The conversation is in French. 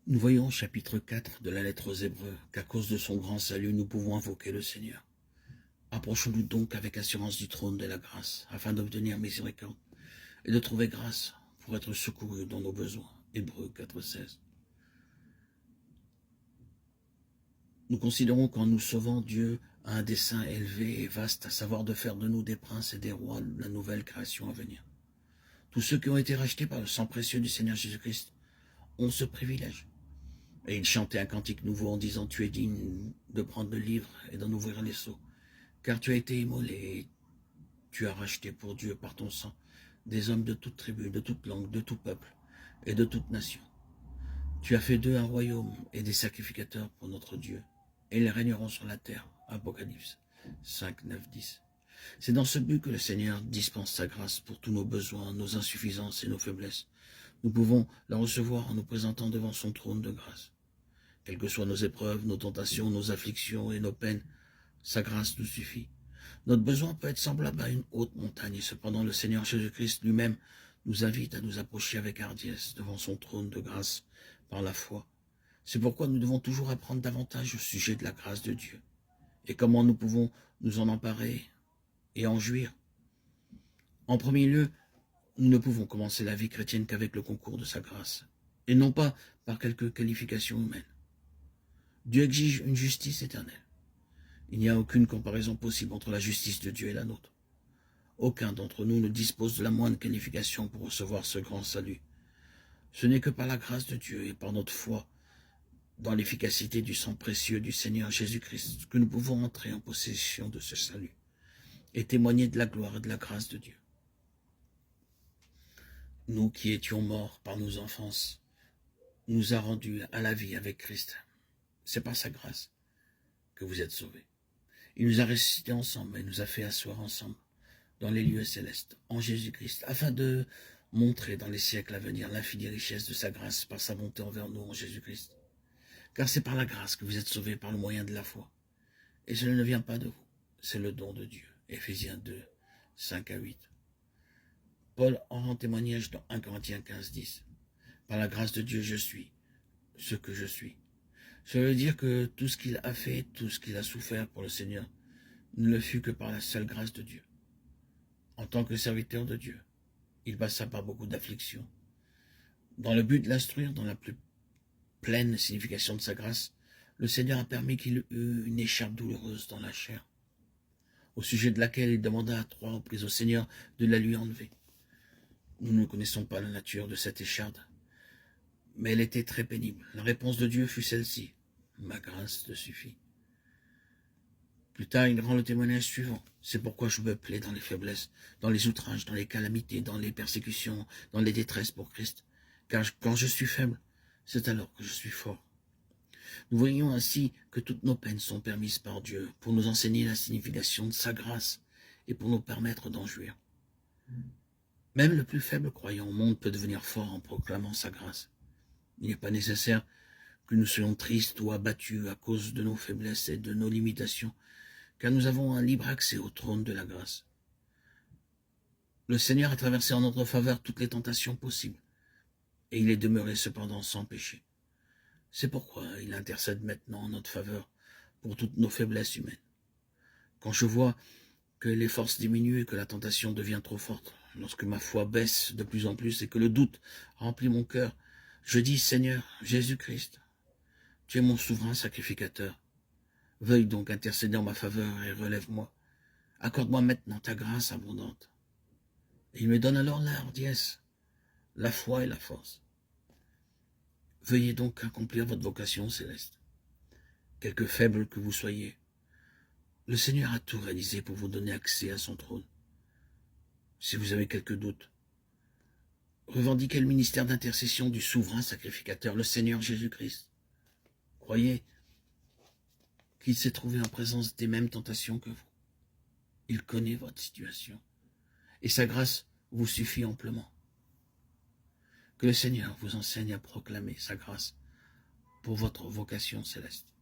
Nous voyons au chapitre 4 de la lettre aux Hébreux qu'à cause de son grand salut, nous pouvons invoquer le Seigneur. Approchons-nous donc avec assurance du trône de la grâce, afin d'obtenir miséricorde et de trouver grâce pour être secourus dans nos besoins. Hébreux 4,16. Nous considérons qu'en nous sauvant, Dieu a un dessein élevé et vaste, à savoir de faire de nous des princes et des rois de la nouvelle création à venir. Tous ceux qui ont été rachetés par le sang précieux du Seigneur Jésus-Christ ont ce privilège. Et il chantait un cantique nouveau en disant « Tu es digne de prendre le livre et d'en ouvrir les sceaux, car tu as été immolé et tu as racheté pour Dieu par ton sang des hommes de toute tribu, de toute langue, de tout peuple et de toute nation. Tu as fait d'eux un royaume et des sacrificateurs pour notre Dieu, et ils régneront sur la terre. » Apocalypse 5, 9, 10. C'est dans ce but que le Seigneur dispense sa grâce pour tous nos besoins, nos insuffisances et nos faiblesses. Nous pouvons la recevoir en nous présentant devant son trône de grâce. Quelles que soient nos épreuves, nos tentations, nos afflictions et nos peines, sa grâce nous suffit. Notre besoin peut être semblable à une haute montagne, et cependant le Seigneur Jésus-Christ lui-même nous invite à nous approcher avec hardiesse devant son trône de grâce par la foi. C'est pourquoi nous devons toujours apprendre davantage au sujet de la grâce de Dieu et comment nous pouvons nous en emparer et en jouir. En premier lieu, nous ne pouvons commencer la vie chrétienne qu'avec le concours de sa grâce, et non pas par quelques qualifications humaines. Dieu exige une justice éternelle. Il n'y a aucune comparaison possible entre la justice de Dieu et la nôtre. Aucun d'entre nous ne dispose de la moindre qualification pour recevoir ce grand salut. Ce n'est que par la grâce de Dieu et par notre foi dans l'efficacité du sang précieux du Seigneur Jésus-Christ que nous pouvons entrer en possession de ce salut et témoigner de la gloire et de la grâce de Dieu. Nous qui étions morts par nos enfances, nous a rendus à la vie avec Christ. C'est par sa grâce que vous êtes sauvés. Il nous a ressuscités ensemble et nous a fait asseoir ensemble dans les lieux célestes, en Jésus-Christ, afin de montrer dans les siècles à venir l'infinie richesse de sa grâce par sa bonté envers nous en Jésus-Christ. Car c'est par la grâce que vous êtes sauvés par le moyen de la foi. Et cela ne vient pas de vous, c'est le don de Dieu. Éphésiens 2, 5 à 8. Paul en rend témoignage dans 1 Corinthiens 15, 10. Par la grâce de Dieu, je suis ce que je suis. Cela veut dire que tout ce qu'il a fait, tout ce qu'il a souffert pour le Seigneur, ne le fut que par la seule grâce de Dieu. En tant que serviteur de Dieu, il passa par beaucoup d'afflictions. Dans le but de l'instruire dans la plus pleine signification de sa grâce, le Seigneur a permis qu'il eût une écharpe douloureuse dans la chair, au sujet de laquelle il demanda à 3 reprises au Seigneur de la lui enlever. Nous ne connaissons pas la nature de cette écharpe, mais elle était très pénible. La réponse de Dieu fut celle-ci: « Ma grâce te suffit. » Plus tard, il rend le témoignage suivant. « C'est pourquoi je me plais dans les faiblesses, dans les outrages, dans les calamités, dans les persécutions, dans les détresses pour Christ. Car quand je suis faible, c'est alors que je suis fort. » Nous voyons ainsi que toutes nos peines sont permises par Dieu pour nous enseigner la signification de sa grâce et pour nous permettre d'en jouir. Même le plus faible croyant au monde peut devenir fort en proclamant sa grâce. Il n'est pas nécessaire que nous soyons tristes ou abattus à cause de nos faiblesses et de nos limitations, car nous avons un libre accès au trône de la grâce. Le Seigneur a traversé en notre faveur toutes les tentations possibles, et il est demeuré cependant sans péché. C'est pourquoi il intercède maintenant en notre faveur pour toutes nos faiblesses humaines. Quand je vois que les forces diminuent et que la tentation devient trop forte, lorsque ma foi baisse de plus en plus et que le doute remplit mon cœur, je dis: Seigneur Jésus-Christ, tu es mon souverain sacrificateur. Veuille donc intercéder en ma faveur et relève-moi. Accorde-moi maintenant ta grâce abondante. Et il me donne alors la hardiesse, la foi et la force. Veuillez donc accomplir votre vocation céleste. Quelque faible que vous soyez, le Seigneur a tout réalisé pour vous donner accès à son trône. Si vous avez quelques doutes, revendiquez le ministère d'intercession du souverain sacrificateur, le Seigneur Jésus-Christ. Croyez qu'il s'est trouvé en présence des mêmes tentations que vous. Il connaît votre situation et sa grâce vous suffit amplement. Que le Seigneur vous enseigne à proclamer sa grâce pour votre vocation céleste.